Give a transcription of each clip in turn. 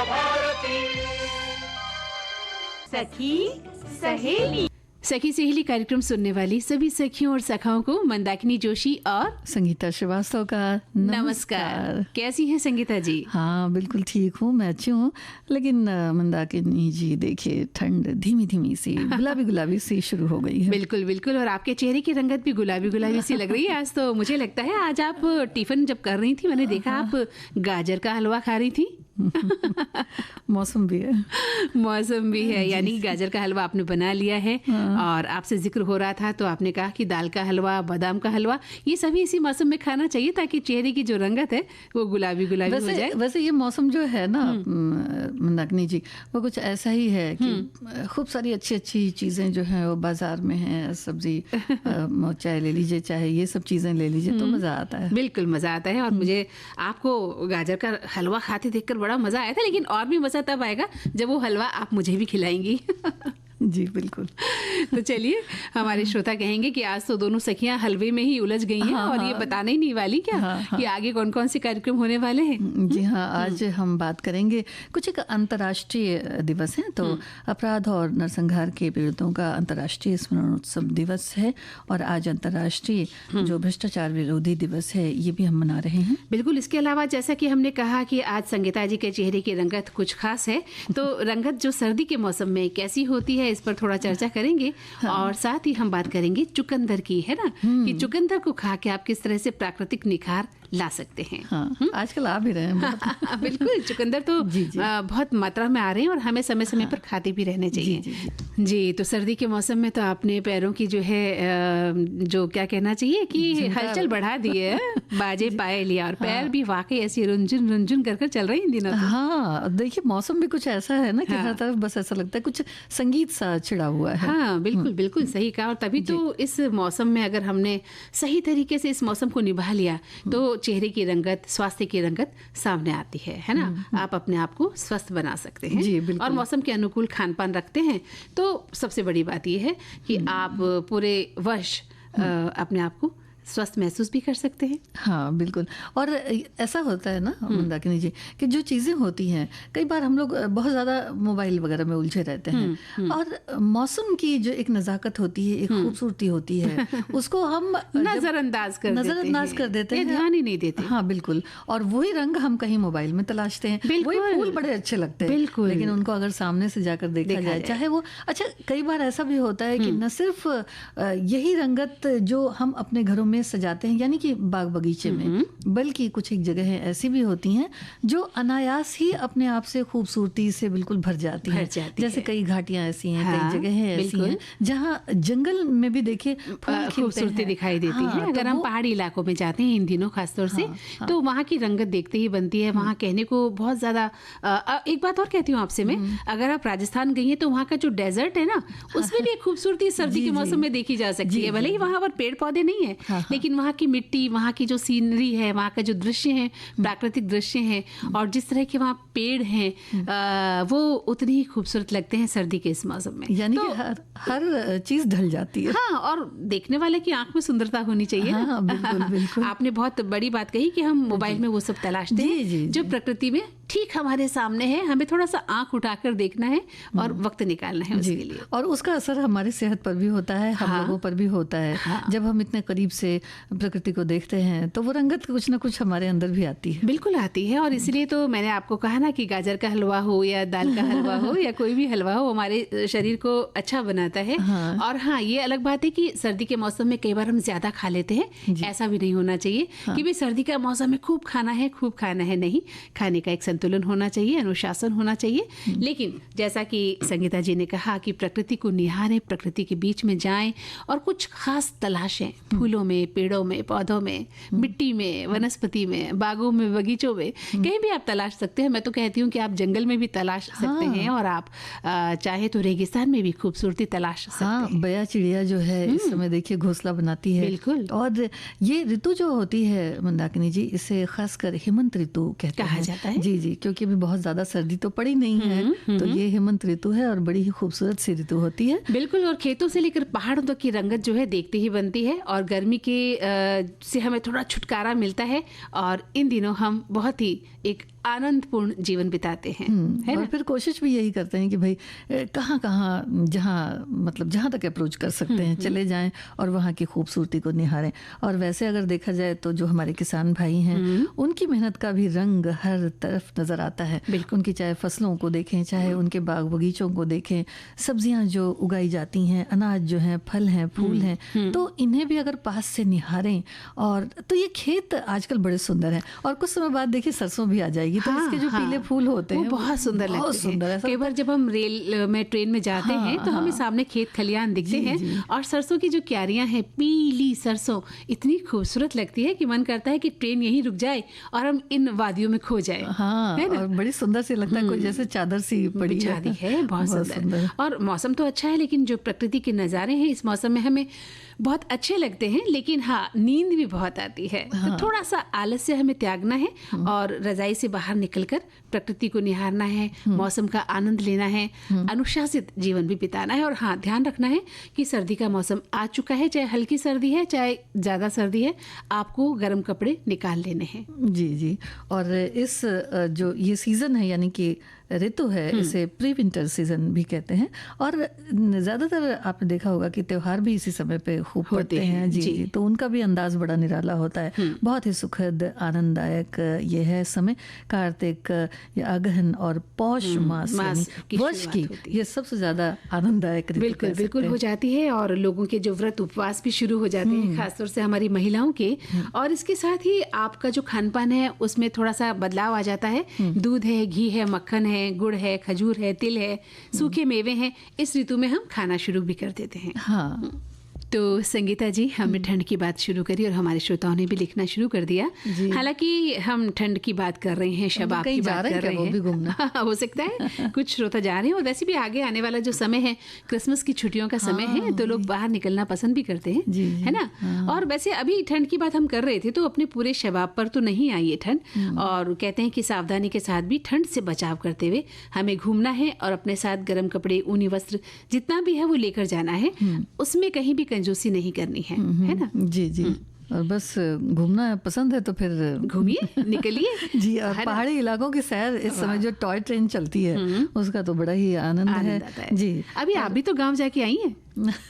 भारती। सखी सहेली। सखी सहेली कार्यक्रम सुनने वाली सभी सखियों और सखाओं को मंदाकिनी जोशी और संगीता श्रीवास्तव का नमस्कार। कैसी हैं संगीता जी? हाँ बिल्कुल ठीक हूँ, मैं अच्छी हूँ। लेकिन मंदाकिनी जी देखिए, ठंड धीमी धीमी सी गुलाबी गुलाबी सी शुरू हो गई है। बिल्कुल बिल्कुल, और आपके चेहरे की रंगत भी गुलाबी गुलाबी सी लग रही है आज तो। मुझे लगता है आज आप टिफिन जब कर रही थी, मैंने देखा आप गाजर का हलवा खा रही थी। मौसम भी है, मौसम भी है, यानी कि गाजर का हलवा आपने बना लिया है। और आपसे जिक्र हो रहा था तो आपने कहा कि दाल का हलवा, बादाम का हलवा, ये सभी इसी मौसम में खाना चाहिए ताकि चेहरे की जो रंगत है वो गुलाबी गुलाबी हो जाए। वैसे ये मौसम जो है ना मंदाकिनी जी, वो कुछ ऐसा ही है कि खूब सारी अच्छी अच्छी चीजें जो हैं वो बाजार में हैं। सब्जी चाहे ले लीजिए, चाहे ये सब चीजें ले लीजिए, तो मजा आता है। बिल्कुल मजा आता है। और मुझे आपको गाजर का हलवा खाते देखकर बड़ा मजा आया था, लेकिन और भी मजा तब आएगा जब वो हलवा आप मुझे भी खिलाएंगी। जी बिल्कुल। तो चलिए, हमारे श्रोता कहेंगे कि आज तो दोनों सखियां हलवे में ही उलझ गई हैं। और ये बताने ही नहीं वाली क्या कि आगे कौन कौन से कार्यक्रम होने वाले हैं। जी हाँ, आज हम बात करेंगे कुछ एक अंतर्राष्ट्रीय दिवस है, तो अपराध और नरसंहार के पीड़ितों का अंतर्राष्ट्रीय स्मरणोत्सव दिवस है। और आज अंतर्राष्ट्रीय जो भ्रष्टाचार विरोधी दिवस है, ये भी हम मना रहे हैं। बिल्कुल। इसके अलावा जैसा कि हमने कहा कि आज संगीता जी के चेहरे की रंगत कुछ खास है, तो रंगत जो सर्दी के मौसम में कैसी होती है, इस पर थोड़ा चर्चा करेंगे। और साथ ही हम बात करेंगे चुकंदर की, है ना, कि चुकंदर को खा के आप किस तरह से प्राकृतिक निखार ला सकते हैं। हाँ, आजकल आ भी रहे हैं। बिल्कुल, चुकंदर तो बहुत मात्रा में आ रहे हैं और हमें समय समय पर खाते भी रहने चाहिए। जी, तो सर्दी के मौसम में तो आपने पैरों की जो है जो क्या कहना चाहिए कि हलचल बढ़ा दी है, बाजे पाए लिया, और पैर भी वाकई ऐसी रुंझुन रुंझुन कर चल रही इन दिनों तो। हाँ देखिए, मौसम भी कुछ ऐसा है ना कि हर तरफ बस ऐसा लगता है कुछ संगीत सा छिड़ा हुआ है। हाँ बिल्कुल बिल्कुल सही कहा। और तभी तो इस मौसम में अगर हमने सही तरीके से इस मौसम को निभा लिया तो चेहरे की रंगत, स्वास्थ्य की रंगत सामने आती है ना। आप अपने आप को स्वस्थ बना सकते हैं। जी, और मौसम के अनुकूल खान पान रखते हैं तो सबसे बड़ी बात यह है कि आप पूरे वर्ष अपने आप को स्वस्थ महसूस भी कर सकते हैं। हाँ बिल्कुल। और ऐसा होता है ना मंदाकिनी जी कि जो चीज़ें होती हैं, कई बार हम लोग बहुत ज़्यादा मोबाइल वगैरह में उलझे रहते हैं, और मौसम की जो एक नज़ाकत होती है, एक खूबसूरती होती है, उसको हम नज़रअंदाज कर देते हैं, ध्यान ही नहीं देते। हाँ बिल्कुल। और वही रंग हम कहीं मोबाइल में तलाशते हैं, वही फूल बड़े अच्छे लगते हैं, बिल्कुल, लेकिन उनको अगर सामने से जाकर देखा जाए, चाहे वो अच्छा, कई बार ऐसा भी होता है कि न सिर्फ यही रंगत जो हम अपने घरों में सजाते हैं, यानी कि बाग बगीचे में, बल्कि कुछ एक जगह ऐसी भी होती हैं जो अनायास ही अपने आप से खूबसूरती से बिल्कुल भर जाती हैं। जैसे कई घाटियां ऐसी हैं, कई जगह ऐसी हैं जहाँ जंगल में भी देखिए खूबसूरती दिखाई देती है। अगर हम पहाड़ी इलाकों में जाते हैं इन दिनों खासतौर से, तो वहाँ की रंगत देखते ही बनती है। वहाँ कहने को बहुत ज्यादा। एक बात और कहती हूँ आपसे मैं, अगर आप राजस्थान गई हैं तो वहाँ का जो डेजर्ट है ना, उसमें भी खूबसूरती सर्दी के मौसम में देखी जा सकती है। भले ही वहाँ पर पेड़ पौधे नहीं है, लेकिन वहाँ की मिट्टी, वहाँ की जो सीनरी है, वहाँ का जो दृश्य है, प्राकृतिक दृश्य है, और जिस तरह के वहाँ पेड़ हैं, वो उतनी ही खूबसूरत लगते हैं सर्दी के इस मौसम में। यानी कि हर चीज ढल जाती है। हाँ, और देखने वाले की आंख में सुंदरता होनी चाहिए। हाँ, बिल्कुल बिल्कुल। आपने बहुत बड़ी बात कही कि हम मोबाइल में वो सब तलाशते हैं जो प्रकृति में ठीक हमारे सामने है। हमें थोड़ा सा आंख उठाकर देखना है और वक्त निकालना है उसके लिए। और उसका असर हमारी सेहत पर भी होता है, हम लोगों पर भी होता है। जब हम इतने करीब से प्रकृति को देखते हैं तो वो रंगत कुछ ना कुछ हमारे अंदर भी आती है। बिल्कुल आती है। और इसलिए तो मैंने आपको कहा ना कि गाजर का हलवा हो या दाल का हलवा हो या कोई भी हलवा हो, हमारे शरीर को अच्छा बनाता है। और हाँ, ये अलग बात है कि सर्दी के मौसम में कई बार हम ज्यादा खा लेते हैं। ऐसा भी नहीं होना चाहिए कि भाई सर्दी का मौसम है खूब खाना है। नहीं, खाने का एक संतुलन होना चाहिए, अनुशासन होना चाहिए। लेकिन जैसा कि संगीता जी ने कहा कि प्रकृति को निहारें, प्रकृति के बीच में जाएं और कुछ खास तलाशें, फूलों में, पेड़ों में, पौधों में, मिट्टी में, वनस्पति में, बागों में, बगीचों में, कहीं भी आप तलाश सकते हैं। मैं तो कहती हूँ कि आप जंगल में भी तलाश सकते हैं, और आप चाहे तो रेगिस्तान में भी खूबसूरती तलाश सकते हैं। बया चिड़िया जो है इस समय देखिए घोंसला बनाती है। बिल्कुल। और ये ऋतु जो होती है मंदाकिनी जी, इसे खासकर हेमंत ऋतु कहा जाता है। जी, क्योंकि अभी बहुत ज्यादा सर्दी तो पड़ी नहीं है, तो ये हेमंत ऋतु है और बड़ी ही खूबसूरत सी ऋतु होती है। बिल्कुल। और खेतों से लेकर पहाड़ों तक की रंगत जो है देखते ही बनती है, और गर्मी के से हमें थोड़ा छुटकारा मिलता है। और इन दिनों हम बहुत ही एक आनंदपूर्ण जीवन बिताते हैं, है और ना? फिर कोशिश भी यही करते हैं कि भाई कहाँ कहाँ जहाँ तक अप्रोच कर सकते हैं चले जाएं और वहाँ की खूबसूरती को निहारें। और वैसे अगर देखा जाए तो जो हमारे किसान भाई हैं उनकी मेहनत का भी रंग हर तरफ नजर आता है। उनकी चाहे फसलों को देखें, चाहे उनके बाग बगीचों को देखें, सब्जियां जो उगाई जाती हैं, अनाज जो है, फल हैं, फूल हैं, तो इन्हें भी अगर पास से निहारें और तो ये खेत आजकल बड़े सुंदर हैं। और कुछ समय बाद देखिए सरसों भी आ जाएगी तो इसके जो पीले फूल होते हैं वो बहुत सुंदर लगते हैं। कई बार जब हम रेल में ट्रेन में जाते हैं तो हमें सामने खेत खलियान दिखते हैं और सरसों की जो क्यारियां हैं, पीली सरसों इतनी खूबसूरत लगती है कि मन करता है कि ट्रेन यहीं रुक जाए और हम इन वादियों में खो जाए। हाँ, है ना? और बड़ी सुंदर सी लगता है, कोई जैसे चादर सी पड़ी है। बहुत सुंदर। और मौसम तो अच्छा है, लेकिन जो प्रकृति के नज़ारे हैं इस मौसम में हमें बहुत अच्छे लगते हैं, लेकिन हाँ, नींद भी बहुत आती है। तो थोड़ा सा आलस्य हमें त्यागना है और रजाई से बाहर निकलकर प्रकृति को निहारना है, मौसम का आनंद लेना है, अनुशासित जीवन भी बिताना है। और हाँ, ध्यान रखना है कि सर्दी का मौसम आ चुका है, चाहे हल्की सर्दी है चाहे ज़्यादा सर्दी है, आपको गर्म कपड़े निकाल लेने हैं। जी जी। और इस जो ये सीज़न है, यानी कि ऋतु है, इसे प्री विंटर सीजन भी कहते हैं। और ज़्यादातर आपने देखा होगा कि त्योहार भी इसी समय पे खूब पड़ते हैं। जी जी। तो उनका भी अंदाज बड़ा निराला होता है, बहुत ही सुखद आनंददायक ये है समय। कार्तिक या अगहन और पौष मास वर्ष की ये सबसे ज़्यादा आनंददायक ऋतु बिल्कुल हो जाती है। और लोगों के जो व्रत उपवास भी शुरू हो जाते हैं, खासतौर से हमारी महिलाओं के। और इसके साथ ही आपका जो खान पान है उसमें थोड़ा सा बदलाव आ जाता है। दूध है, घी है, मक्खन है, गुड़ है, खजूर है, तिल है, सूखे मेवे हैं, इस ऋतु में हम खाना शुरू भी कर देते हैं। हाँ। तो संगीता जी, हमने ठंड की बात शुरू करी और हमारे श्रोताओं ने भी लिखना शुरू कर दिया। हालांकि हम ठंड की बात कर रहे हैं, शबाब की बात कर रहे हैं। हो सकता है कुछ श्रोता जा रहे हैं। और वैसे भी आगे आने वाला जो समय है, क्रिसमस की छुट्टियों का समय है, तो लोग बाहर निकलना पसंद भी करते हैं, है ना? और वैसे अभी ठंड की बात हम कर रहे थे तो अपने पूरे शबाब पर तो नहीं आई है ठंड। और कहते हैं कि सावधानी के साथ भी ठंड से बचाव करते हुए हमें घूमना है और अपने साथ गर्म कपड़े, ऊनी वस्त्र जितना भी है वो लेकर जाना है। उसमें कहीं भी कंजूसी नहीं करनी है ना? जी जी। और बस घूमना पसंद है तो फिर घूमिए, निकलिए। जी। और पहाड़ी इलाकों की सैर, इस समय जो टॉय ट्रेन चलती है उसका तो बड़ा ही आनंद है। जी। अभी आप भी तो गांव जाके आई हैं।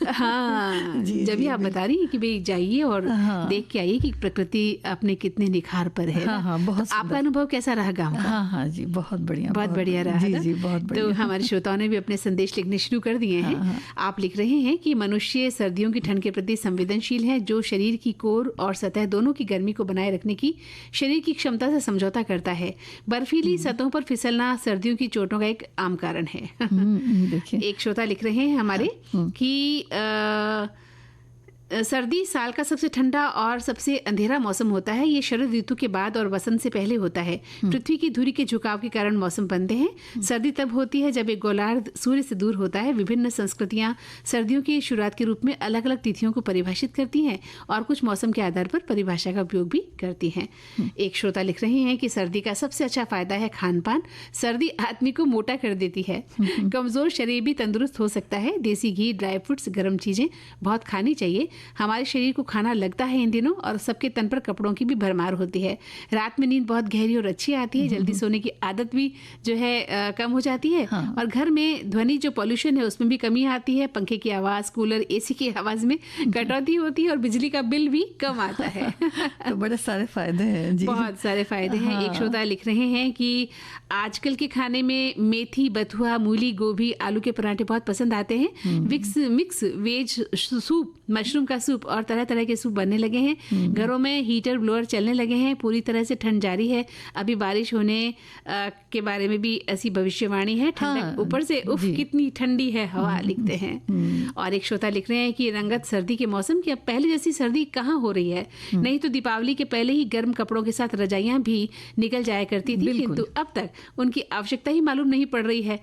हाँ, जब भी आप बता रही हैं कि भाई जाइए और देख के आइए कि प्रकृति अपने कितने निखार पर है। हाँ, बहुत। आपका अनुभव कैसा रहा गांव का? हाँ जी, बहुत बढ़िया, बहुत बढ़िया रहा। जी जी, बहुत बढ़िया। तो हमारे श्रोताओं ने भी अपने संदेश लिखने शुरू कर दिए हैं। आप लिख रहे हैं कि मनुष्य सर्दियों की ठंड के प्रति संवेदनशील है, जो शरीर की कोर और सतह दोनों की गर्मी को बनाए रखने की शरीर की क्षमता से समझौता करता है। बर्फीली सतहों पर फिसलना सर्दियों की चोटों का एक आम कारण है। एक श्रोता लिख रहे हैं हमारे कि सर्दी साल का सबसे ठंडा और सबसे अंधेरा मौसम होता है। ये शरद ऋतु के बाद और वसंत से पहले होता है। पृथ्वी की धुरी के झुकाव के कारण मौसम बनते हैं। सर्दी तब होती है जब एक गोलार्ध सूर्य से दूर होता है। विभिन्न संस्कृतियां सर्दियों की शुरुआत के रूप में अलग अलग तिथियों को परिभाषित करती हैं और कुछ मौसम के आधार पर परिभाषा का उपयोग भी करती हैं। एक श्रोता लिख रहे हैं कि सर्दी का सबसे अच्छा फायदा है खान पान। सर्दी आदमी को मोटा कर देती है, कमजोर शरीर भी तंदुरुस्त हो सकता है। देसी घी, ड्राई फ्रूट्स, गर्म चीजें बहुत खानी चाहिए। हमारे शरीर को खाना लगता है इन दिनों और सबके तन पर कपड़ों की भी भरमार होती है। रात में नींद बहुत गहरी और अच्छी आती है। जल्दी सोने की आदत भी जो है कम हो जाती है। और घर में ध्वनि जो पॉल्यूशन है उसमें भी कमी आती है। पंखे की आवाज़, कूलर, एसी की आवाज़ में कटौती होती है और बिजली का बिल भी कम आता है। तो बड़े सारे फायदे हैं जी, बहुत सारे फायदे हैं। एक श्रोता लिख रहे हैं कि आजकल के खाने में मेथी, बथुआ, मूली, गोभी, आलू के पराठे बहुत पसंद आते हैं। मिक्स वेज सूप, मशरूम का सूप और तरह तरह के सूप बनने लगे हैं। घरों में हीटर ब्लोअर चलने लगे हैं। पूरी तरह से ठंड जारी है। अभी बारिश होने के बारे में भी ऐसी भविष्यवाणी है। ठंडक ऊपर से उफ कितनी ठंडी है हवा, लिखते हैं। और एक श्रोता लिख रहे हैं कि रंगत सर्दी के मौसम की अब पहले जैसी सर्दी कहाँ हो रही है। नहीं तो दीपावली के पहले ही गर्म कपड़ों के साथ रजाइयां भी निकल जाया करती थी, किंतु अब तक उनकी आवश्यकता ही मालूम नहीं पड़ रही है।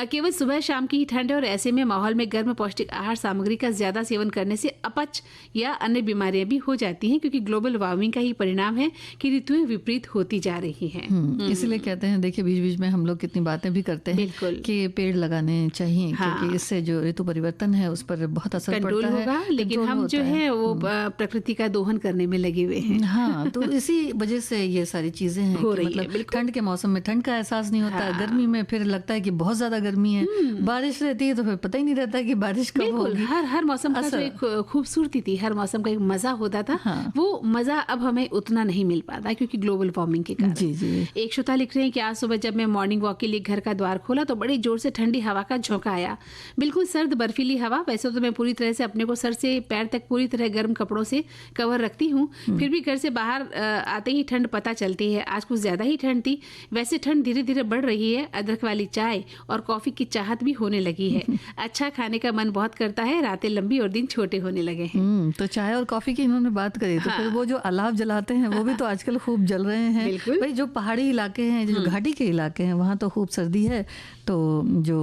केवल सुबह शाम की ही ठंड है और ऐसे में माहौल में गर्म पौष्टिक आहार सामग्री का ज्यादा सेवन करने से अपच या अन्य बीमारियां भी हो जाती हैं, क्योंकि ग्लोबल वार्मिंग का ही परिणाम है कि ऋतुएं विपरीत होती जा रही हैं। इसलिए कहते हैं, देखिए बीच बीच में हम लोग कितनी बातें भी करते हैं कि पेड़ लगाने चाहिए, क्योंकि इससे जो ऋतु परिवर्तन है उस पर बहुत असर पड़ता होगा, लेकिन हम जो है वो प्रकृति का दोहन करने में लगे हुए हैं। हाँ, तो इसी वजह से ये सारी चीजें हैं कि मतलब ठंड के मौसम में ठंड का एहसास नहीं होता, गर्मी में फिर लगता है कि बहुत ज्यादा गर्मी है, बारिश रहती है तो फिर पता ही नहीं रहता कि बारिश कब होगी। हर मौसम का जो एक खूबसूरती थी, हर मौसम का एक मजा होता था, वो मजा अब हमें उतना नहीं मिल पाता क्योंकि ग्लोबल वार्मिंग के कारण। जी। एक श्रोता लिख रहे हैं कि आज सुबह जब मैं मॉर्निंग वॉक के लिए घर का द्वार खोला तो बड़ी जोर से ठंडी हवा का झोंका आया, बिल्कुल सर्द बर्फीली हवा। वैसे तो मैं पूरी तरह से अपने को सर से पैर तक पूरी तरह गर्म कपड़ों से कवर रखती हूँ, फिर भी घर से बाहर आते ही ठंड पता चलती है। आज कुछ ज्यादा ही ठंड थी। वैसे ठंड धीरे धीरे बढ़ रही है, अदरक वाली चाय और कॉफी की चाहत भी होने लगी है। अच्छा खाने का मन बहुत करता है, रातें लंबी और दिन छोटे होने लगे हैं। तो चाय और कॉफी की इन्होंने बात करी, तो फिर वो जो अलाव जलाते हैं वो भी तो आजकल खूब जल रहे हैं भाई। जो पहाड़ी इलाके हैं, जो घाटी के इलाके हैं, वहाँ तो खूब सर्दी है, तो जो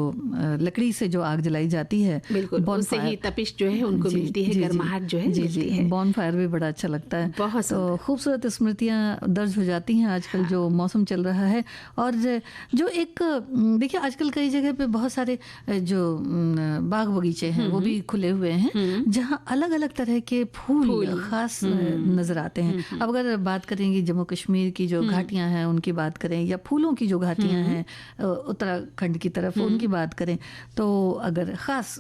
लकड़ी से जो आग जलाई जाती है, उससे ही तपिश जो है उनको मिलती है, गर्माहट जो है मिलती है। बॉन फायर भी बड़ा अच्छा लगता है, बहुत तो खूबसूरत स्मृतियाँ दर्ज हो जाती हैं आजकल जो मौसम चल रहा है। और जो एक देखिए आजकल कई जगह पे बहुत सारे जो बाग बगीचे हैं वो भी खुले हुए हैं, जहाँ अलग अलग तरह के फूल खास नजर आते हैं। अब अगर बात करेंगे जम्मू कश्मीर की जो घाटियाँ हैं उनकी बात करें, या फूलों की जो घाटियाँ हैं उत्तराखंड की तरफ उनकी बात करें, तो अगर ख़ास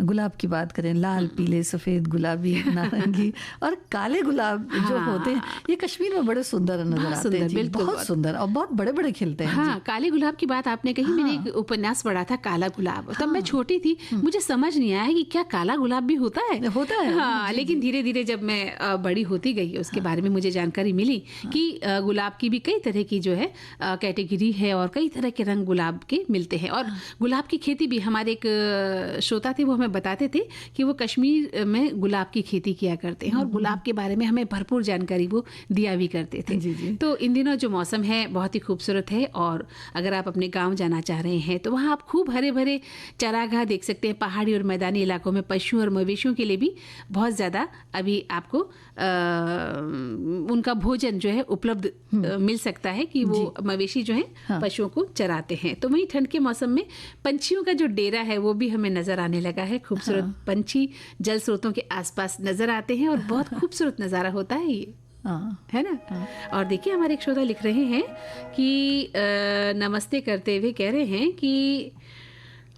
गुलाब की बात करें, लाल पीले सफ़ेद गुलाबी नारंगी और काले गुलाब जो होते हैं, ये कश्मीर में बड़े सुंदर नजर आते हैं, बहुत सुंदर और बहुत बड़े बड़े खिलते हैं। हाँ, काले गुलाब की बात आपने कही। मैंने एक उपन्यास पढ़ा था काला गुलाब, तब मैं छोटी थी, मुझे समझ नहीं आया कि क्या काला गुलाब भी होता है। हाँ, लेकिन धीरे धीरे जब मैं बड़ी होती गई उसके बारे में मुझे जानकारी मिली कि गुलाब की भी कई तरह की जो है कैटेगरी है और कई तरह के रंग गुलाब के मिलते हैं। और गुलाब की खेती भी, हमारे एक श्रोता थे वो हमें बताते थे कि वो कश्मीर में गुलाब की खेती किया करते हैं और गुलाब के बारे में हमें भरपूर जानकारी वो दिया भी करते थे। तो इन दिनों जो मौसम है बहुत ही खूबसूरत है, और अगर आप अपने गांव जाना चाह रहे हैं तो वहाँ आप खूब हरे भरे चारागाह देख सकते हैं। पहाड़ी और मैदानी इलाकों में पशुओं और मवेशियों के लिए भी बहुत ज़्यादा अभी आपको उनका भोजन जो है उपलब्ध मिल सकता है कि वो मवेशी जो है पशुओं को चराते हैं। तो वहीं ठंड के मौसम में पंछियों का जो डेरा है वो भी हमें नजर आने लगा है। खूबसूरत पंछी जल स्रोतों के आसपास नजर आते हैं और बहुत खूबसूरत नज़ारा होता है ये, है ना। और देखिए हमारे एक श्रोता लिख रहे हैं कि नमस्ते करते हुए कह रहे हैं कि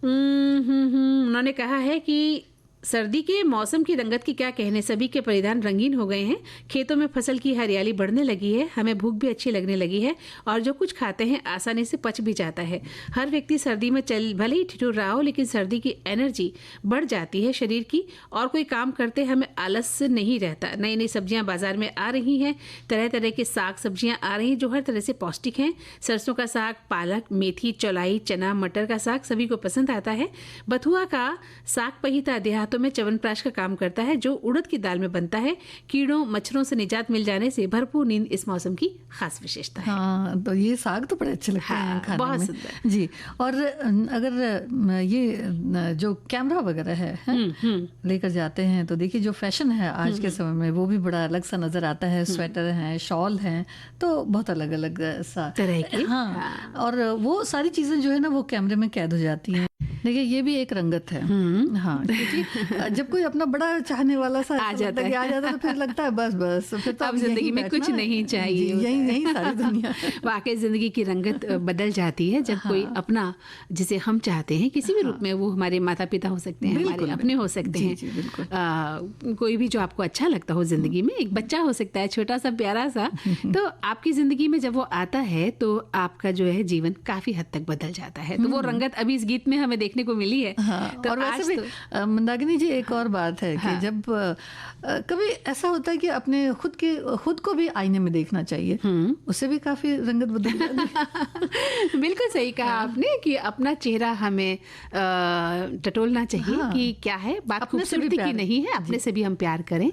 उन्होंने कहा है कि सर्दी के मौसम की रंगत की क्या कहने, सभी के परिधान रंगीन हो गए हैं, खेतों में फसल की हरियाली बढ़ने लगी है, हमें भूख भी अच्छी लगने लगी है और जो कुछ खाते हैं आसानी से पच भी जाता है। हर व्यक्ति सर्दी में चल भले ही ठिठुर रहा हो, लेकिन सर्दी की एनर्जी बढ़ जाती है शरीर की, और कोई काम करते हमें आलस नहीं रहता। नई नई सब्जियां बाजार में आ रही हैं, तरह तरह के साग सब्जियां आ रही हैं जो हर तरह से पौष्टिक हैं। सरसों का साग, पालक, मेथी, चौलाई, चना, मटर का साग सभी को पसंद आता है। बथुआ का साग पहिता देहात में च्यवनप्राश का काम करता है जो उड़द की दाल में बनता है। कीड़ों मच्छरों से निजात मिल जाने से भरपूर नींद इस मौसम की खास विशेषता है। हाँ, तो ये साग तो बड़े अच्छे लगते हैं खाने बहुत में। सुंदर जी। और अगर ये जो कैमरा वगैरह है लेकर जाते हैं तो देखिए जो फैशन है आज के समय में वो भी बड़ा अलग सा नजर आता है। स्वेटर हैं, शॉल हैं, तो बहुत अलग अलग सा तरह के। हाँ, और वो सारी चीजें जो है ना वो कैमरे में कैद हो जाती हैं। देखिए ये भी एक रंगत है। हाँ, क्योंकि जब कोई अपना बड़ा चाहने वाला सा आ जाता है तो फिर लगता है बस फिर तो अब जिंदगी में कुछ नहीं चाहिए, यही सारी दुनिया। वाकई जिंदगी की रंगत बदल जाती है जब कोई अपना, जिसे हम चाहते हैं किसी भी रूप में, वो हमारे माता पिता हो सकते हैं, हमारे अपने हो सकते हैं, कोई भी जो आपको अच्छा लगता हो जिंदगी में, एक बच्चा हो सकता है छोटा सा प्यारा सा, तो आपकी जिंदगी में जब वो आता है तो आपका जो है जीवन काफी हद तक बदल जाता है। तो वो रंगत अभी इस गीत में हमें देखने को मिली है। तो और वैसे भी मंदाकिनी जी एक और बात है कि जब कभी ऐसा होता है कि अपने खुद को भी आईने में देखना चाहिए, उससे भी काफी रंगत बदल जाती है। बिल्कुल सही कहा आपने कि अपना चेहरा हमें टटोलना चाहिए कि क्या है बात, खूबसूरती की नहीं है, अपने से भी हम प्यार करें,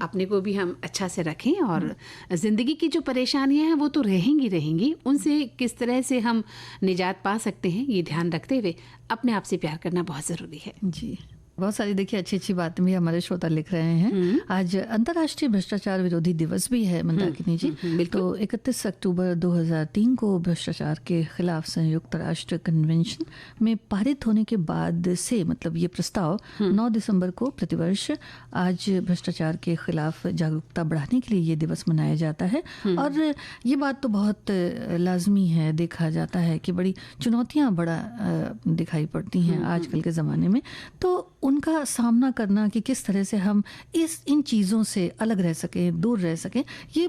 अपने को भी हम अच्छा से रखें, और जिंदगी की जो परेशानियां हैं वो तो रहेंगी, उनसे किस तरह से हम निजात पा सकते हैं ये ध्यान रखते हुए अपने आप से प्यार करना बहुत ज़रूरी है। जी। बहुत सारी देखिए अच्छी अच्छी बातें भी हमारे श्रोता लिख रहे हैं। आज अंतर्राष्ट्रीय भ्रष्टाचार विरोधी दिवस भी है मंदाकिनी जी। तो 31 अक्टूबर 2003 को भ्रष्टाचार के खिलाफ संयुक्त राष्ट्र कन्वेंशन में पारित होने के बाद से मतलब ये प्रस्ताव 9 दिसंबर को प्रतिवर्ष आज भ्रष्टाचार के खिलाफ जागरूकता बढ़ाने के लिए ये दिवस मनाया जाता है। और ये बात तो बहुत लाजमी है, देखा जाता है कि बड़ी चुनौतियां बड़ा दिखाई पड़ती हैं आजकल के ज़माने में। तो उनका सामना करना कि किस तरह से हम इन चीज़ों से अलग रह सकें, दूर रह सकें, ये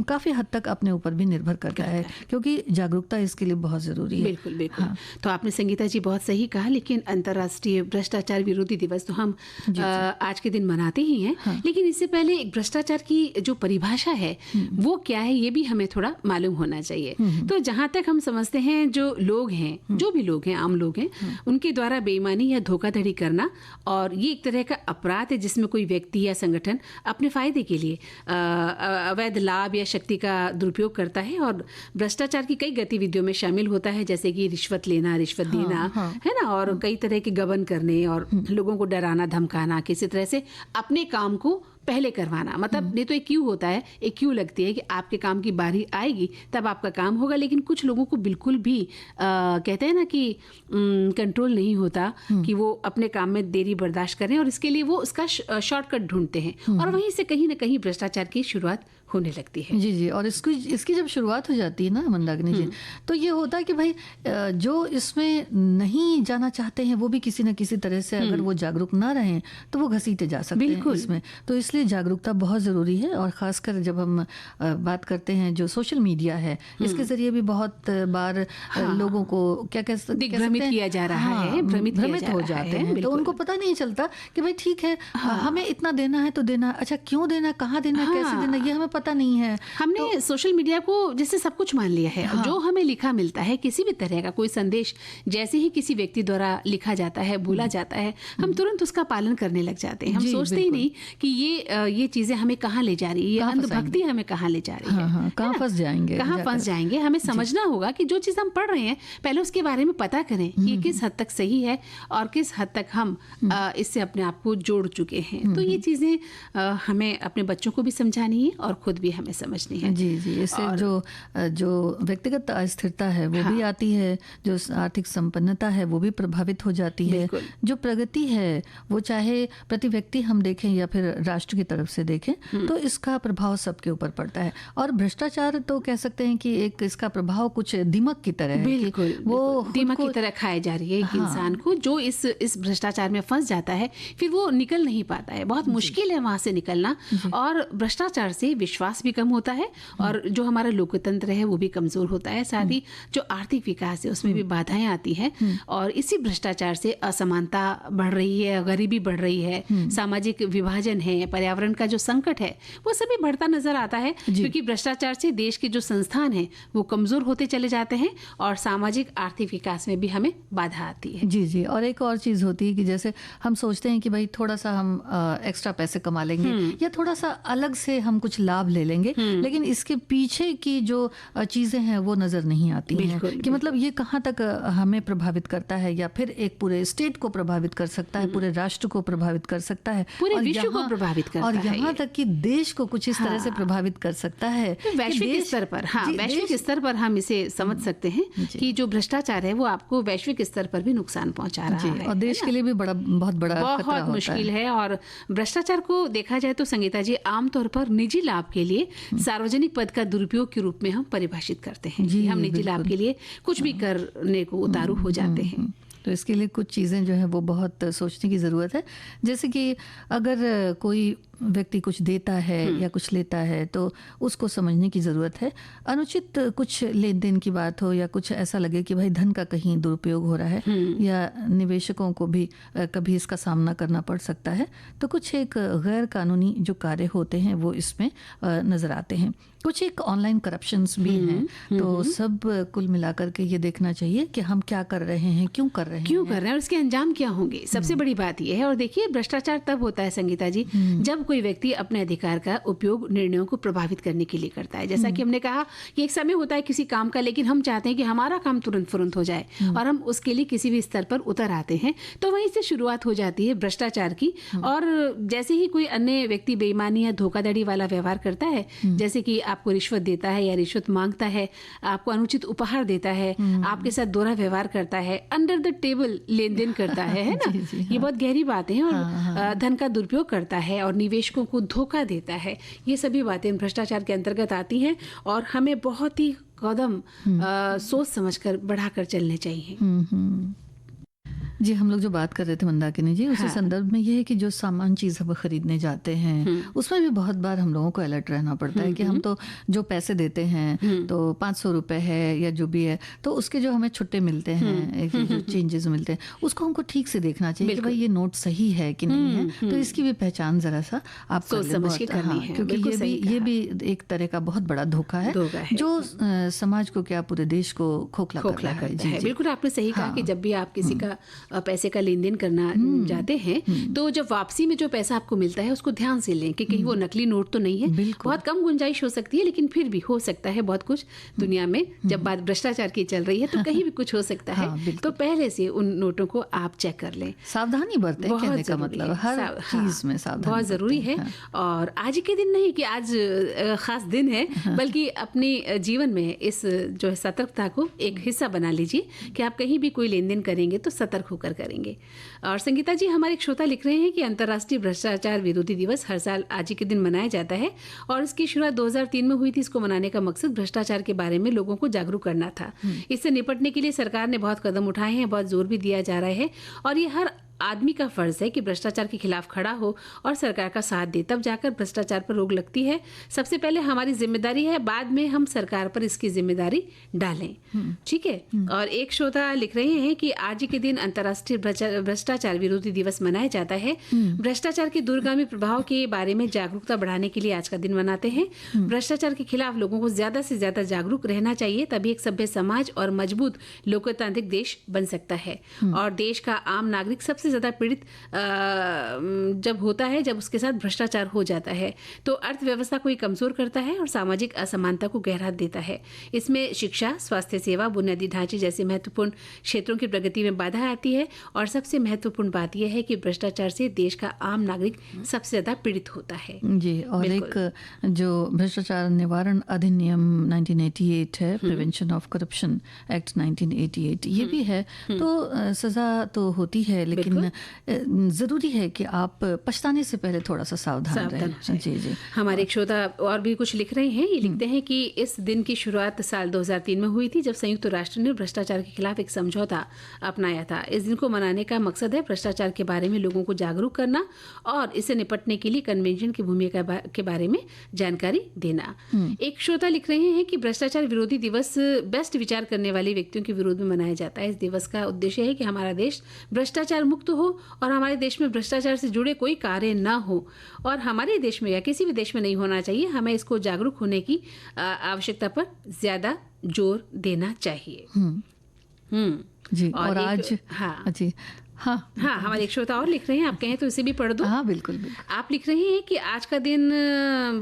काफ़ी हद तक अपने ऊपर भी निर्भर करता है, क्योंकि जागरूकता इसके लिए बहुत ज़रूरी है। बिल्कुल बिल्कुल। हाँ। तो आपने संगीता जी बहुत सही कहा, लेकिन अंतर्राष्ट्रीय भ्रष्टाचार विरोधी दिवस तो हम आज के दिन मनाते ही हैं। हाँ। लेकिन इससे पहले एक भ्रष्टाचार की जो परिभाषा है वो क्या है ये भी हमें थोड़ा मालूम होना चाहिए। तो जहाँ तक हम समझते हैं जो लोग हैं, जो भी लोग हैं, आम लोग हैं, उनके द्वारा बेईमानी या धोखाधड़ी करना, और ये एक तरह का अपराध है जिसमें कोई व्यक्ति या संगठन अपने फायदे के लिए अवैध लाभ या शक्ति का दुरुपयोग करता है और भ्रष्टाचार की कई गतिविधियों में शामिल होता है, जैसे कि रिश्वत लेना, रिश्वत देना, है ना, और कई तरह के गबन करने और लोगों को डराना धमकाना, किसी तरह से अपने काम को पहले करवाना। मतलब नहीं तो एक क्यू होता है, एक क्यू लगती है कि आपके काम की बारी आएगी तब आपका काम होगा, लेकिन कुछ लोगों को बिल्कुल भी कहते हैं ना कि कंट्रोल नहीं होता कि वो अपने काम में देरी बर्दाश्त करें, और इसके लिए वो उसका शॉर्टकट ढूंढते हैं और वहीं से कहीं ना कहीं भ्रष्टाचार की शुरुआत होने लगती है। जी जी। और इसकी जब शुरुआत हो जाती है ना मंदाकिनी जी, तो ये होता है कि भाई जो इसमें नहीं जाना चाहते हैं वो भी किसी न किसी तरह से अगर वो जागरूक ना रहें तो वो घसीटे जा सकते हैं इसमें। तो इसलिए जागरूकता बहुत ज़रूरी है। और ख़ासकर जब हम बात करते हैं जो सोशल मीडिया है, इसके ज़रिए भी बहुत बार लोगों को क्या दिग्भ्रमित किया जा रहा है, भ्रमित हो जाते हैं। तो उनको पता नहीं चलता कि भाई ठीक है, हमें इतना देना है तो देना, अच्छा क्यों देना, कहाँ देना, कैसे देना, ये हमें पता नहीं है। हमने सोशल मीडिया को जैसे सब कुछ मान लिया है। जो हमें लिखा मिलता है, किसी भी तरह का कोई संदेश जैसे ही किसी व्यक्ति द्वारा लिखा जाता है, बोला जाता है, हम तुरंत उसका पालन करने लग जाते हैं। हम सोचते ही नहीं कि ये चीजें हमें कहाँ ले जा रही है, ये अंधभक्ति हमें कहाँ ले जा रही है, कहाँ फंस जाएंगे। हमें समझना होगा कि जो चीज हम पढ़ रहे हैं पहले उसके बारे में पता करें कि किस हद तक सही है और किस हद तक हम इससे अपने आप को जोड़ चुके हैं। तो ये चीजें हमें अपने बच्चों को भी समझानी है और खुद भी हमें समझनी है। जी जी। इससे जो व्यक्तिगत अस्थिरता है वो भी आती है, जो आर्थिक संपन्नता है वो भी प्रभावित हो जाती है, जो प्रगति है वो चाहे प्रति व्यक्ति हम देखें या फिर राष्ट्र की तरफ से देखें तो इसका प्रभाव सबके ऊपर पड़ता है। और भ्रष्टाचार तो कह सकते हैं कि एक इसका प्रभाव कुछ दीमक की तरह है। बिल्कुल, वो दीमक की तरह खाए जा रही है एक इंसान को, जो इस भ्रष्टाचार में फंस जाता है फिर वो निकल नहीं पाता है। बहुत मुश्किल है वहां से निकलना, और भ्रष्टाचार से विश्वास भी कम होता है और जो हमारा लोकतंत्र है वो भी कमजोर होता है। साथ ही जो आर्थिक विकास है उसमें भी बाधाएं आती हैं, और इसी भ्रष्टाचार से असमानता बढ़ रही है, गरीबी बढ़ रही है, सामाजिक विभाजन है, पर्यावरण का जो संकट है वो सभी बढ़ता नजर आता है, क्योंकि भ्रष्टाचार से देश के जो संस्थान हैं वो कमजोर होते चले जाते हैं और सामाजिक आर्थिक विकास में भी हमें बाधा आती है। जी जी। और एक और चीज होती है कि जैसे हम सोचते हैं कि भाई थोड़ा सा हम एक्स्ट्रा पैसे कमा लेंगे या थोड़ा सा अलग से हम कुछ लाभ ले लेंगे, लेकिन इसके पीछे की जो चीजें हैं वो नजर नहीं आती हैं कि मतलब ये कहाँ तक हमें प्रभावित करता है, या फिर एक पूरे स्टेट को प्रभावित कर सकता है, पूरे राष्ट्र को प्रभावित कर सकता है, पूरे विश्व को प्रभावित करता है, और यहाँ तक कि देश को कुछ इस तरह से प्रभावित कर सकता है। वैश्विक स्तर पर, वैश्विक स्तर पर हम इसे समझ सकते हैं कि जो भ्रष्टाचार है वो आपको वैश्विक स्तर पर भी नुकसान पहुंचा रहा है, और देश के लिए भी बहुत बड़ा बहुत मुश्किल है। और भ्रष्टाचार को देखा जाए तो संगीता जी आमतौर पर निजी लाभ के लिए सार्वजनिक पद का दुरुपयोग के रूप में हम परिभाषित करते हैं। हम निजी लाभ के लिए कुछ भी करने को उतारू हो जाते हैं। तो इसके लिए कुछ चीज़ें जो है वो बहुत सोचने की ज़रूरत है। जैसे कि अगर कोई व्यक्ति कुछ देता है या कुछ लेता है तो उसको समझने की ज़रूरत है। अनुचित कुछ लेन देन की बात हो या कुछ ऐसा लगे कि भाई धन का कहीं दुरुपयोग हो रहा है या निवेशकों को भी कभी इसका सामना करना पड़ सकता है, तो कुछ एक गैर कानूनी जो कार्य होते हैं वो इसमें नज़र आते हैं। कुछ एक ऑनलाइन करप्शंस भी हैं, तो सब कुल मिलाकर के ये देखना चाहिए कि हम क्या कर रहे हैं, क्यों कर रहे हैं और उसके अंजाम क्या होंगे। सबसे बड़ी बात ये है। और देखिए भ्रष्टाचार तब होता है संगीता जी जब कोई व्यक्ति अपने अधिकार का उपयोग निर्णयों को प्रभावित करने के लिए करता है। जैसा कि हमने कहा कि एक समय होता है किसी काम का, लेकिन हम चाहते हैं कि हमारा काम तुरंत फुरंत हो जाए और हम उसके लिए किसी भी स्तर पर उतर आते हैं, तो वहीं से शुरुआत हो जाती है भ्रष्टाचार की। और जैसे ही कोई अन्य व्यक्ति बेईमानी या धोखाधड़ी वाला व्यवहार करता है, जैसे कि आपको रिश्वत देता है या रिश्वत मांगता है, आपको अनुचित उपहार देता है, आपके साथ दोहरा व्यवहार करता है, अंडर द टेबल लेन देन करता है ना, ये बहुत गहरी बात है। और धन का दुरुपयोग करता है और निवेशकों को धोखा देता है, ये सभी बातें भ्रष्टाचार के अंतर्गत आती हैं और हमें बहुत ही कदम सोच समझकर बढ़ाकर चलने चाहिए। जी, हम लोग जो बात कर रहे थे मंदाकिनी जी, उसी संदर्भ में ये है कि जो सामान चीज़ हम खरीदने जाते हैं उसमें भी बहुत बार हम लोगों को अलर्ट रहना पड़ता है कि हम तो जो पैसे देते हैं तो 500 रुपए है या जो भी है, तो उसके जो हमें छुट्टे मिलते हैं, जो चेंजेस मिलते हैं, उसको हमको ठीक से देखना चाहिए कि भाई ये नोट सही है कि नहीं है। तो इसकी भी पहचान जरा सा आप सोच समझ के करनी है, क्योंकि ये भी एक तरह का बहुत बड़ा धोखा है जो समाज को क्या पूरे देश को खोखला कर रहा है। बिल्कुल आपने सही कहा कि जब भी आप किसी का पैसे का लेन देन करना जाते हैं तो जब वापसी में जो पैसा आपको मिलता है उसको ध्यान से लें कि कहीं वो नकली नोट तो नहीं है। बहुत कम गुंजाइश हो सकती है, लेकिन फिर भी हो सकता है बहुत कुछ दुनिया में। जब बात भ्रष्टाचार की चल रही है तो कहीं भी कुछ हो सकता है, तो पहले से उन नोटों को आप चेक कर लें। सावधानी बरतें, कहने का मतलब हर चीज में सावधानी बहुत जरूरी है। और आज के दिन नहीं कि आज खास दिन है, बल्कि अपने जीवन में इस जो है सतर्कता को एक हिस्सा बना लीजिए कि आप कहीं भी कोई लेन देन करेंगे तो सतर्क होकर करेंगे। और संगीता जी, हमारे एक श्रोता लिख रहे हैं कि अंतर्राष्ट्रीय भ्रष्टाचार विरोधी दिवस हर साल आज ही के दिन मनाया जाता है और इसकी शुरुआत 2003 में हुई थी। इसको मनाने का मकसद भ्रष्टाचार के बारे में लोगों को जागरूक करना था। इससे निपटने के लिए सरकार ने बहुत कदम उठाए हैं, बहुत जोर भी दिया जा रहा है और ये हर आदमी का फर्ज है कि भ्रष्टाचार के खिलाफ खड़ा हो और सरकार का साथ दे, तब जाकर भ्रष्टाचार पर रोक लगती है। सबसे पहले हमारी जिम्मेदारी है, बाद में हम सरकार पर इसकी जिम्मेदारी डालें। ठीक है। और एक श्रोता लिख रहे हैं कि आज के दिन अंतर्राष्ट्रीय भ्रष्टाचार विरोधी दिवस मनाया जाता है। भ्रष्टाचार के दूरगामी प्रभाव के बारे में जागरूकता बढ़ाने के लिए आज का दिन मनाते हैं। भ्रष्टाचार के खिलाफ लोगों को ज्यादा से ज्यादा जागरूक रहना चाहिए, तभी एक सभ्य समाज और मजबूत लोकतांत्रिक देश बन सकता है। और देश का आम नागरिक सबसे ज्यादा पीड़ित जब होता है, जब उसके साथ भ्रष्टाचार हो जाता है, तो अर्थव्यवस्था को कमजोर करता है और सामाजिक असमानता को गहरा देता है। इसमें शिक्षा, स्वास्थ्य सेवा, बुनियादी ढांचे जैसे महत्वपूर्ण क्षेत्रों की प्रगति में बाधा आती है। और सबसे महत्वपूर्ण बात यह है कि भ्रष्टाचार से देश का आम नागरिक सबसे ज्यादा पीड़ित होता है। जी, और एक जो भ्रष्टाचार निवारण अधिनियम 1988 है, प्रिवेंशन ऑफ करप्शन एक्ट 1988, ये भी है। तो सजा तो होती है, लेकिन जरूरी है कि आप पछताने से पहले थोड़ा सा सावधान रहें। जी जी। हमारे एक श्रोता और भी कुछ लिख रहे हैं। ये लिखते हैं कि इस दिन की शुरुआत साल 2003 में हुई थी, जब संयुक्त राष्ट्र ने भ्रष्टाचार के खिलाफ एक समझौता अपनाया था। इस दिन को मनाने का मकसद है भ्रष्टाचार के बारे में लोगों को जागरूक करना और इससे निपटने के लिए कन्वेंशन की भूमिका के बारे में जानकारी देना। एक श्रोता लिख रहे हैं कि भ्रष्टाचार विरोधी दिवस बेस्ट विचार करने वाले व्यक्तियों के विरोध में मनाया जाता है। इस दिवस का उद्देश्य है कि हमारा देश भ्रष्टाचार मुक्त हो और हमारे देश में भ्रष्टाचार से जुड़े कोई कार्य ना हो, और हमारे देश में या किसी भी देश में नहीं होना चाहिए। हमें इसको जागरूक होने की आवश्यकता पर ज्यादा जोर देना चाहिए। जी। और आज जी हाँ, हमारे एक श्रोता और लिख रहे हैं, आप कहें तो इसे भी पढ़ दो। हाँ, बिल्कुल। आप लिख रहे हैं कि आज का दिन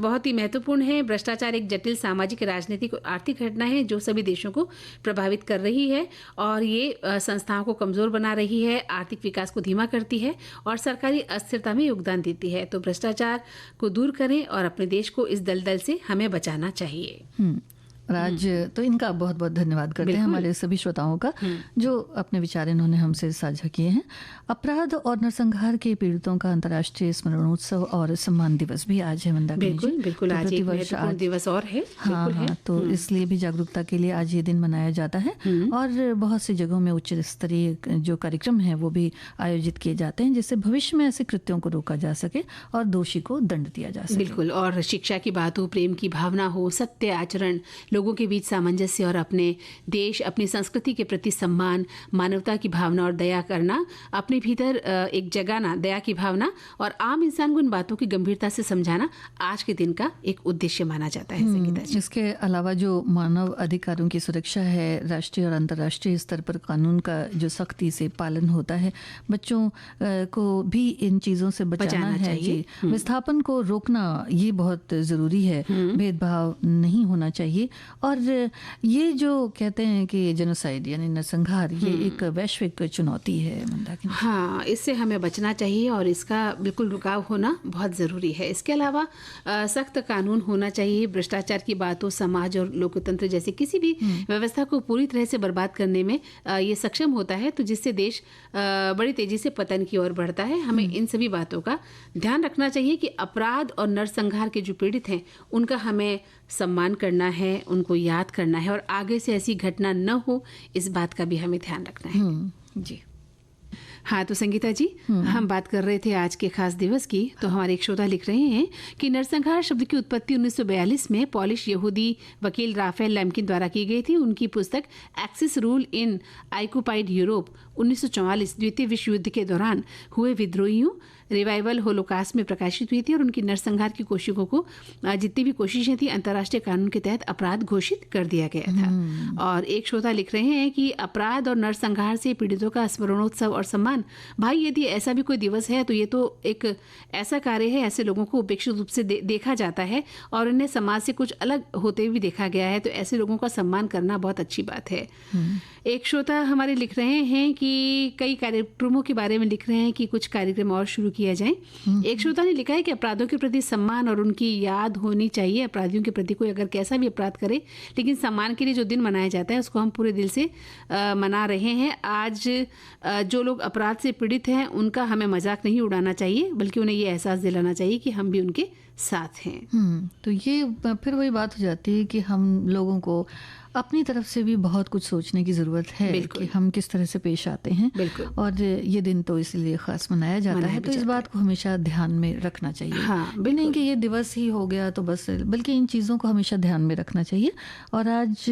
बहुत ही महत्वपूर्ण है। भ्रष्टाचार एक जटिल सामाजिक, राजनीतिक और आर्थिक घटना है जो सभी देशों को प्रभावित कर रही है और ये संस्थाओं को कमजोर बना रही है, आर्थिक विकास को धीमा करती है और सरकारी अस्थिरता में योगदान देती है। तो भ्रष्टाचार को दूर करें और अपने देश को इस दलदल से हमें बचाना चाहिए। राज, तो इनका बहुत बहुत धन्यवाद करते हैं हमारे सभी श्रोताओं का जो अपने विचार इन्होंने हमसे साझा किए हैं। अपराध और नरसंहार के पीड़ितों का अंतर्राष्ट्रीय स्मरणोत्सव और सम्मान दिवस भी आज है मंदाकिनी जी। बिल्कुल, आज एक महत्वपूर्ण दिवस और है। हाँ, तो इसलिए भी जागरूकता के लिए आज ये दिन मनाया जाता है और बहुत सी जगहों में उच्च स्तरीय जो कार्यक्रम है वो भी आयोजित किए जाते हैं, जिससे भविष्य में ऐसे कृत्यों को रोका जा सके और दोषी को दंड दिया जा सके। बिल्कुल, और शिक्षा की बात हो, प्रेम की भावना हो, सत्य आचरण, लोगों के बीच सामंजस्य और अपने देश, अपनी संस्कृति के प्रति सम्मान, मानवता की भावना और दया करना, अपने भीतर एक जगाना दया की भावना और आम इंसान को इन बातों की गंभीरता से समझाना आज के दिन का एक उद्देश्य माना जाता है संगीता जी। इसके अलावा जो मानव अधिकारों की सुरक्षा है, राष्ट्रीय और अंतर्राष्ट्रीय स्तर पर कानून का जो सख्ती से पालन होता है, बच्चों को भी इन चीज़ों से बचाना है जी। विस्थापन को रोकना ये बहुत ज़रूरी है, भेदभाव नहीं होना चाहिए। और ये जो कहते हैं कि जेनोसाइड यानी नरसंहार, ये एक वैश्विक चुनौती है मंदाकिनी। हाँ, इससे हमें बचना चाहिए और इसका बिल्कुल रुकाव होना बहुत ज़रूरी है। इसके अलावा सख्त कानून होना चाहिए। भ्रष्टाचार की बातों, समाज और लोकतंत्र जैसे किसी भी व्यवस्था को पूरी तरह से बर्बाद करने में ये सक्षम होता है, तो जिससे देश बड़ी तेजी से पतन की ओर बढ़ता है। हमें इन सभी बातों का ध्यान रखना चाहिए कि अपराध और नरसंहार के जो पीड़ित हैं उनका हमें सम्मान करना है, उनको याद करना है और आगे से ऐसी घटना न हो, इस बात का भी हमें ध्यान रखना है जी। हाँ, तो संगीता जी, हम बात कर रहे थे आज के खास दिवस की। तो हमारे एक श्रोता लिख रहे हैं कि नरसंहार शब्द की उत्पत्ति 1942 में पॉलिश यहूदी वकील राफेल लैम्किन द्वारा की गई थी। उनकी पुस्तक axis rule in occupied Europe 1944 द्वितीय विश्व युद्ध के दौरान हुए विद्रोहियों रिवाइवल होलोकास्ट में प्रकाशित हुई थी और उनकी नरसंहार की कोशिशों को जितनी भी कोशिशें थी अंतर्राष्ट्रीय कानून के तहत अपराध घोषित कर दिया गया था। और एक श्रोता लिख रहे हैं कि अपराध और नरसंहार से पीड़ितों का स्मरणोत्सव और सम्मान, भाई यदि ऐसा भी कोई दिवस है तो ये तो एक ऐसा कार्य है, ऐसे लोगों को उपेक्षित रूप से देखा जाता है और उन्हें समाज से कुछ अलग होते हुए देखा गया है, तो ऐसे लोगों का सम्मान करना बहुत अच्छी बात है। एक श्रोता हमारे लिख रहे हैं कि कई कार्यक्रमों के बारे में लिख रहे हैं कि कुछ कार्यक्रम और शुरू किया जाए। एक श्रोता ने लिखा है कि अपराधों के प्रति सम्मान और उनकी याद होनी चाहिए। अपराधियों के प्रति कोई अगर कैसा भी अपराध करे, लेकिन सम्मान के लिए जो दिन मनाया जाता है उसको हम पूरे दिल से मना रहे हैं। आज जो लोग अपराध से पीड़ित हैं उनका हमें मजाक नहीं उड़ाना चाहिए, बल्कि उन्हें ये एहसास दिलाना चाहिए कि हम भी उनके साथ हैं। तो ये फिर वही बात हो जाती है कि हम लोगों को अपनी तरफ से भी बहुत कुछ सोचने की ज़रूरत है कि हम किस तरह से पेश आते हैं। और ये दिन तो इसलिए ख़ास मनाया जाता है, तो इस बात को हमेशा ध्यान में रखना चाहिए। हाँ, नहीं कि ये दिवस ही हो गया तो बस, बल्कि इन चीज़ों को हमेशा ध्यान में रखना चाहिए। और आज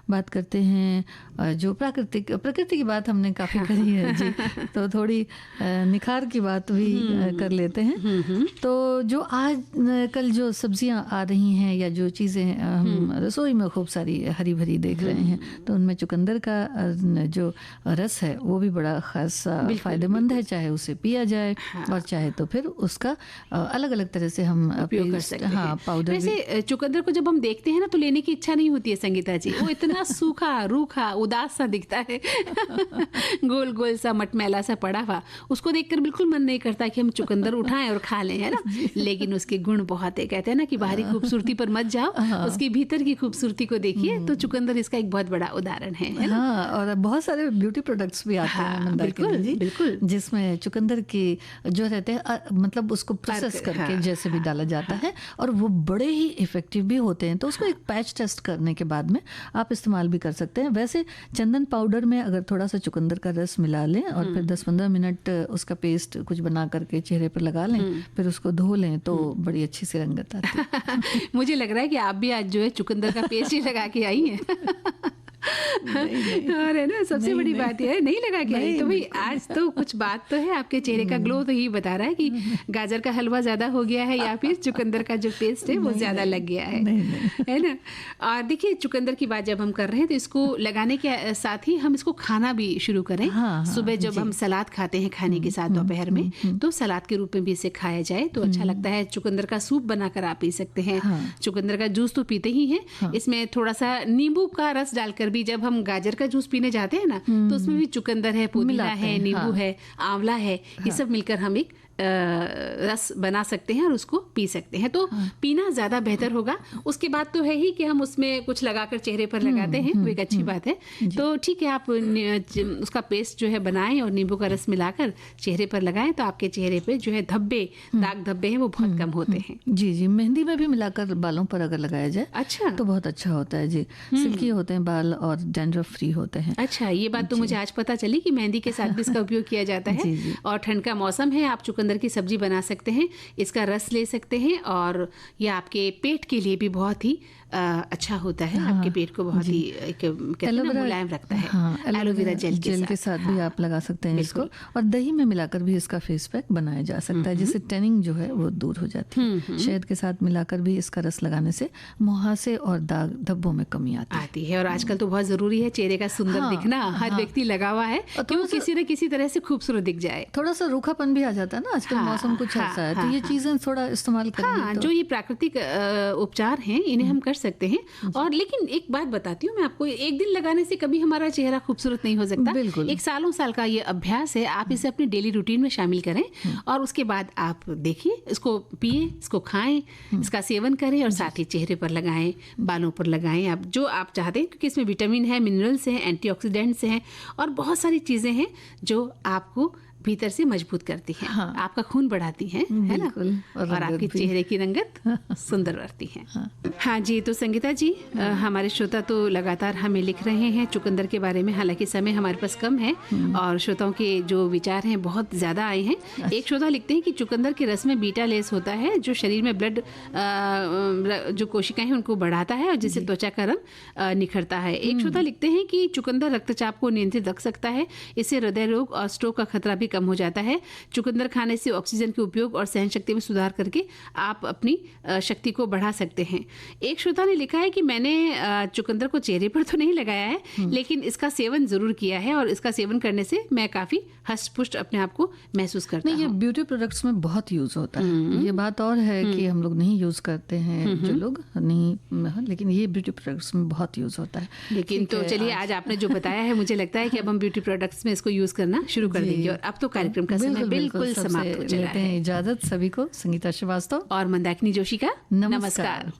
बात करते हैं जो प्रकृति की बात हमने काफ़ी करी है जी, तो थोड़ी निखार की बात भी कर लेते हैं। तो जो आज कल जो सब्जियां आ रही हैं या जो चीज़ें हम रसोई में खूब सारी हरी भरी देख रहे हैं, तो उनमें चुकंदर का जो रस है वो भी बड़ा खास फायदेमंद है, चाहे उसे पिया जाए और चाहे तो फिर उसका अलग अलग तरह से हम उपयोग कर सकते हैं। हाँ, पाउडर। वैसे चुकंदर को जब हम देखते हैं ना तो लेने की इच्छा नहीं होती है संगीता जी, वो इतना सूखा रूखा उदास सा दिखता है गोल गोल सा मटमैला सा पड़ा हुआ, उसको देखकर बिल्कुल मन नहीं करता कि हम चुकंदर उठाएं और खा लें, है ना। लेकिन उसके गुण बहुत है, कहते हैं ना कि बाहरी खूबसूरती पर मत जाओ, उसकी भीतर की खूबसूरती को देखिए। तो चुकंदर इसका एक बहुत बड़ा उदाहरण है ना? हाँ, और बहुत सारे ब्यूटी प्रोडक्ट्स भी आते हैं बिल्कुल, जिसमें चुकंदर की जो रहते हैं मतलब उसको प्रोसेस करके जैसे भी डाला जाता है और वो बड़े ही इफेक्टिव भी होते हैं। तो उसको एक पैच टेस्ट करने के बाद में आप इस्तेमाल भी कर सकते हैं। वैसे चंदन पाउडर में अगर थोड़ा सा चुकंदर का रस मिला लें और फिर 10-15 मिनट उसका पेस्ट कुछ बना करके चेहरे पर लगा लें, फिर उसको धो लें, तो बड़ी अच्छी सी रंगत आती है। मुझे लग रहा है कि आप भी आज जो है चुकंदर का पेस्ट ही लगा के आई हैं। और है ना, सबसे बड़ी बात यह है नहीं लगा के आई, तो भाई आज तो कुछ बात तो है, आपके चेहरे का ग्लो तो यही बता रहा है कि गाजर का हलवा ज्यादा हो गया है या फिर चुकंदर का जो पेस्ट है वो ज्यादा लग गया है ना। और देखिए, चुकंदर की बात जब हम कर रहे हैं तो इसको लगाने के साथ ही हम इसको खाना भी शुरू करें। सुबह जब हम सलाद खाते हैं खाने के साथ दोपहर में, तो सलाद के रूप में भी इसे खाया जाए तो अच्छा लगता है। चुकंदर का सूप बनाकर आप पी सकते हैं। चुकंदर का जूस तो पीते ही हैं, इसमें थोड़ा सा नींबू का रस डालकर भी, जब हम गाजर का जूस पीने जाते हैं ना तो उसमें भी चुकंदर है, पुदीना है, नींबू है, आंवला है, ये सब मिलकर हम एक रस बना सकते हैं और उसको पी सकते हैं। तो पीना ज़्यादा बेहतर होगा। उसके बाद तो है ही कि हम उसमें कुछ लगाकर चेहरे पर लगाते हैं, वो एक अच्छी बात है। तो ठीक है, आप उसका पेस्ट जो है बनाएं और नींबू का रस मिलाकर चेहरे पर लगाएं, तो आपके चेहरे पे जो है दाग धब्बे हैं वो बहुत कम होते हैं। जी जी, मेहंदी में भी मिलाकर बालों पर अगर लगाया जाए अच्छा तो बहुत अच्छा होता है जी। सिल्की होते हैं बाल और डैंड्रफ फ्री होते हैं। अच्छा, ये बात तो मुझे आज पता चली कि मेहंदी के साथ भी इसका उपयोग किया जाता है। और ठंड का मौसम है, आप चुकंदर की सब्जी बना सकते हैं, इसका रस ले सकते हैं और यह आपके पेट के लिए भी बहुत ही अच्छा होता है, आपके पेट को बहुत ही कहते हैं ना, मुलायम रखता है। हाँ, एलोवेरा जेल के साथ भी आप लगा सकते हैं इसको, और दही में मिलाकर भी इसका फेस पैक बनाया जा सकता है, जिससे टैनिंग जो है वो दूर हो जाती है। शहद के साथ मिलाकर भी इसका रस लगाने से मुहासे और दाग धब्बों में कमी आती है। और आजकल तो बहुत जरूरी है चेहरे का सुंदर दिखना, हर व्यक्ति लगा हुआ है कि वो किसी न किसी तरह से खूबसूरत दिख जाए। थोड़ा सा रूखापन भी आ जाता है ना, आजकल मौसम कुछ ऐसा है, तो ये चीजें थोड़ा इस्तेमाल करेंगे जो ये प्राकृतिक उपचार हैं इन्हें हम कर सकते हैं। और लेकिन एक बात बताती हूँ मैं आपको, एक दिन लगाने से कभी हमारा चेहरा खूबसूरत नहीं हो सकता। एक सालों साल का ये अभ्यास है, आप इसे अपनी डेली रूटीन में शामिल करें और उसके बाद आप देखिए, इसको पिए, इसको खाएं, इसका सेवन करें और साथ ही चेहरे पर लगाएं, बालों पर लगाएं, आप जो आप चाहते हैं, क्योंकि इसमें विटामिन है, मिनरल्स हैं, एंटीऑक्सीडेंट्स हैं और बहुत सारी चीजें हैं जो आपको भीतर से मजबूत करती हैं। हाँ। आपका खून बढ़ाती हैं, है ना, और आपके चेहरे की रंगत सुंदर रहती है। हाँ जी, तो संगीता जी, हमारे श्रोता तो लगातार हमें लिख रहे हैं चुकंदर के बारे में, हालांकि समय हमारे पास कम है और श्रोताओं के जो विचार हैं बहुत ज़्यादा आए हैं। एक श्रोता लिखते हैं कि चुकंदर के रस में बीटा लेस होता है जो शरीर में ब्लड जो कोशिकाएं हैं उनको बढ़ाता है और जिससे त्वचा का रंग निखरता है। एक श्रोता लिखते हैं कि चुकंदर रक्तचाप को नियंत्रित रख सकता है, इससे हृदय रोग और स्ट्रोक का खतरा भी कम हो जाता है। चुकंदर खाने से ऑक्सीजन के उपयोग और सहन शक्ति में सुधार करके आप अपनी शक्ति को बढ़ा सकते हैं। एक श्रोता ने लिखा है कि मैंने चुकंदर को चेहरे पर तो नहीं लगाया है, लेकिन इसका सेवन जरूर किया है और इसका सेवन करने से मैं काफी हष्ट-पुष्ट अपने आप को महसूस करता हूँ। ये ब्यूटी प्रोडक्ट्स में बहुत यूज होता है। ये बात और है कि हम लोग नहीं यूज करते हैं, जो लोग नहीं, लेकिन ये ब्यूटी प्रोडक्ट्स में बहुत यूज होता है। लेकिन तो चलिए, आज आपने जो बताया है, मुझे लगता है कि अब हम ब्यूटी प्रोडक्ट्स में इसको यूज करना शुरू कर देंगे। और अब तो कार्यक्रम का समय बिल्कुल समाप्त हो चला है। इजाजत सभी को, संगीता श्रीवास्तव और मंदाकिनी जोशी का नमस्कार।